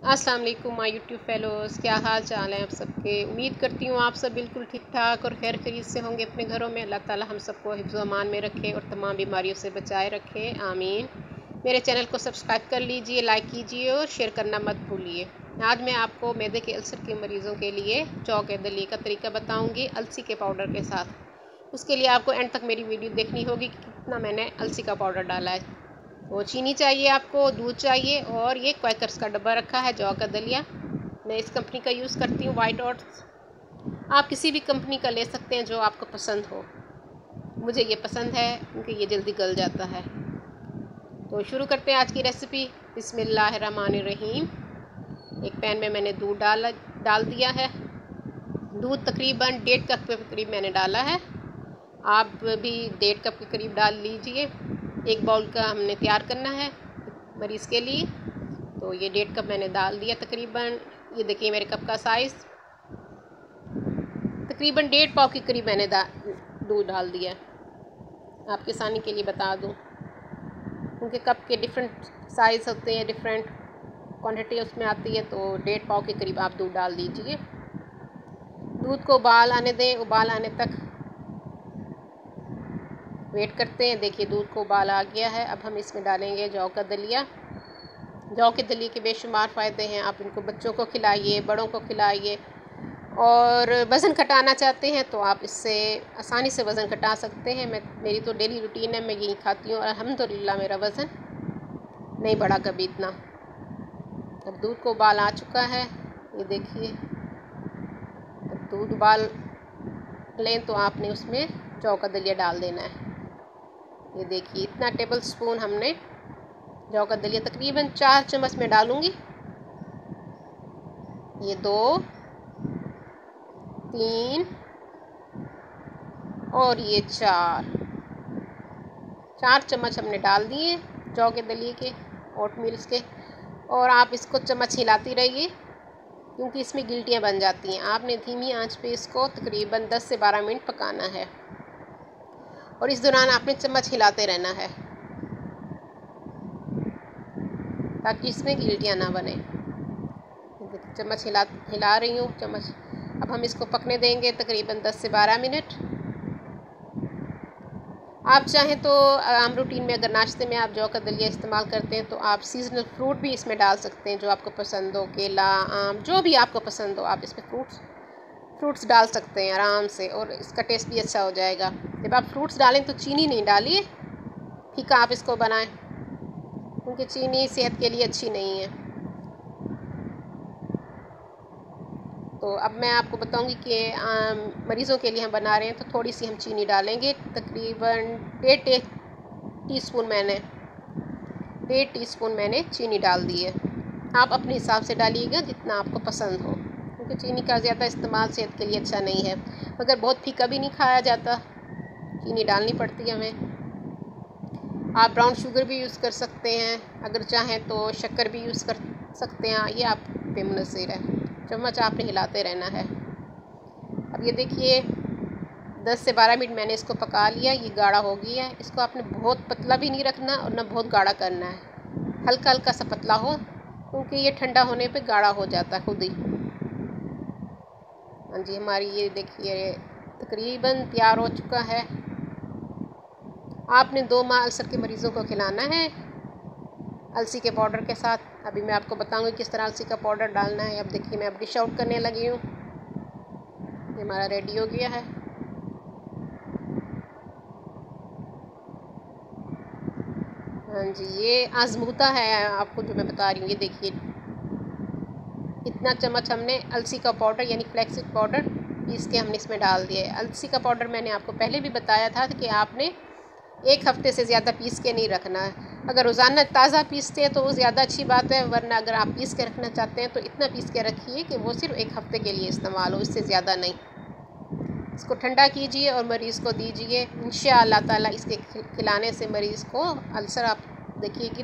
अस्सलाम वालेकुम my YouTube fellows, क्या हाल चाल है आप सबके। उम्मीद करती हूँ आप सब बिल्कुल ठीक ठाक और खैर खरीद से होंगे अपने घरों में। अल्लाह ताला हम सबको हिफ्ज़ अमान में रखे और तमाम बीमारियों से बचाए रखे, आमीन। मेरे चैनल को सब्सक्राइब कर लीजिए, लाइक कीजिए और शेयर करना मत भूलिए। आज मैं आपको मैदे के अल्सर के मरीज़ों के लिए चौक दली का तरीका बताऊँगी अलसी के पाउडर के साथ। उसके लिए आपको एंड तक मेरी वीडियो देखनी होगी कि कितना मैंने अलसी का पाउडर डाला है। वो चीनी चाहिए आपको, दूध चाहिए और ये क्वैकर्स का डब्बा रखा है जौ का दलिया। मैं इस कंपनी का यूज़ करती हूँ, वाइट ओट्स। आप किसी भी कंपनी का ले सकते हैं जो आपको पसंद हो। मुझे ये पसंद है क्योंकि ये जल्दी गल जाता है। तो शुरू करते हैं आज की रेसिपी। बिस्मिल्लाहिर्रहमानिर्रहीम। एक पैन में मैंने दूध डाल दिया है। दूध तकरीबन 1.5 कप के करीब मैंने डाला है। आप भी 1.5 कप के करीब डाल लीजिए। एक बाउल का हमने तैयार करना है मरीज़ के लिए, तो ये 1.5 कप मैंने डाल दिया तकरीबन। ये देखिए मेरे कप का साइज़ तकरीबन 1.5 पाव के करीब मैंने दूध डाल दिया। आपके आसानी के लिए बता दूं क्योंकि कप के डिफरेंट साइज़ होते हैं, डिफरेंट क्वांटिटी उसमें आती है, तो 1.5 पाव के करीब आप दूध डाल दीजिए। दूध को उबाल आने दें, उबाल आने तक वेट करते हैं। देखिए दूध को उबाल आ गया है। अब हम इसमें डालेंगे जौ का दलिया। जौ के दलिए के बेशुमार फ़ायदे हैं। आप इनको बच्चों को खिलाइए, बड़ों को खिलाइए। और वज़न घटाना चाहते हैं तो आप इससे आसानी से वज़न घटा सकते हैं। मेरी तो डेली रूटीन है, मैं यही खाती हूँ और अल्हम्दुलिल्लाह मेरा वज़न नहीं बढ़ा कभी इतना। अब दूध को उबाल आ चुका है, ये देखिए। अब दूध उबाल लें तो आपने उसमें जौ का दलिया डाल देना है। ये देखिए इतना टेबल स्पून हमने जौ का दलिया तकरीबन 4 चम्मच में डालूंगी। ये 2, 3 और ये 4 चम्मच हमने डाल दिए जौ के दलिए के, ओट मिल्स के। और आप इसको चम्मच हिलाती रहिए क्योंकि इसमें गिल्टियाँ बन जाती हैं। आपने धीमी आंच पे इसको तकरीबन 10 से 12 मिनट पकाना है और इस दौरान आपने चम्मच हिलाते रहना है ताकि इसमें गिल्टियाँ ना बने। चम्मच हिला रही हूँ चम्मच। अब हम इसको पकने देंगे तकरीबन 10 से 12 मिनट। आप चाहें तो आम रूटीन में अगर नाश्ते में आप जौ का दलिया इस्तेमाल करते हैं तो आप सीजनल फ्रूट भी इसमें डाल सकते हैं जो आपको पसंद हो। केला, आम, जो भी आपको पसंद हो आप इसमें फ्रूट्स डाल सकते हैं आराम से और इसका टेस्ट भी अच्छा हो जाएगा। जब आप फ्रूट्स डालें तो चीनी नहीं डालिए, फीका आप इसको बनाएं क्योंकि चीनी सेहत के लिए अच्छी नहीं है। तो अब मैं आपको बताऊंगी कि मरीज़ों के लिए हम बना रहे हैं तो थोड़ी सी हम चीनी डालेंगे। तकरीबन 1.5 टीस्पून मैंने चीनी डाल दी है। आप अपने हिसाब से डालिएगा जितना आपको पसंद हो क्योंकि चीनी का ज़्यादा इस्तेमाल सेहत के लिए अच्छा नहीं है, मगर बहुत फीका भी नहीं खाया जाता, चीनी डालनी पड़ती है हमें। आप ब्राउन शुगर भी यूज़ कर सकते हैं, अगर चाहें तो शक्कर भी यूज़ कर सकते हैं, ये आप पे मुनहसर है। चम्मच आपने हिलाते रहना है। अब ये देखिए 10 से 12 मिनट मैंने इसको पका लिया। ये गाढ़ा हो गया है। इसको आपने बहुत पतला भी नहीं रखना और ना बहुत गाढ़ा करना है, हल्का हल्का सा पतला हो क्योंकि ये ठंडा होने पे गाढ़ा हो जाता है खुद ही। हाँ जी, हमारी ये देखिए तकरीबन तैयार हो चुका है। आपने 2 माह अल्सर के मरीज़ों को खिलाना है अलसी के पाउडर के साथ। अभी मैं आपको बताऊंगी किस तरह अलसी का पाउडर डालना है। अब देखिए मैं अब डिश आउट करने लगी हूँ। ये हमारा रेडी हो गया है। हाँ जी, ये आजमूदा है आपको जो मैं बता रही हूँ। ये देखिए इतना चम्मच हमने अलसी का पाउडर यानी फ्लैक्ससीड पाउडर पीस के हमने इसमें डाल दिया है। अलसी का पाउडर मैंने आपको पहले भी बताया था कि आपने 1 हफ्ते से ज़्यादा पीस के नहीं रखना है। अगर रोज़ाना ताज़ा पीसते हैं तो वो ज़्यादा अच्छी बात है, वरना अगर आप पीस के रखना चाहते हैं तो इतना पीस के रखिए कि वो सिर्फ 1 हफ्ते के लिए इस्तेमाल हो, इससे ज़्यादा नहीं। इसको ठंडा कीजिए और मरीज़ को दीजिए। इंशाअल्लाह ताला इसके खिलाने से मरीज़ को अल्सर, आप देखिए कि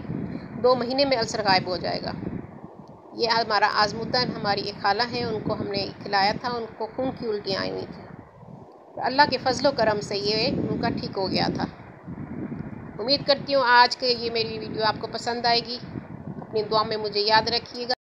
2 महीने में अल्सर गायब हो जाएगा। ये हमारा आजमुदा हमारी एक खाला है, उनको हमने खिलाया था, उनको खून की उल्टियाँ आई हुई थी, तो अल्लाह के फजलो करम से ये उनका ठीक हो गया था। उम्मीद करती हूँ आज के ये मेरी वीडियो आपको पसंद आएगी। अपनी दुआ में मुझे याद रखिएगा।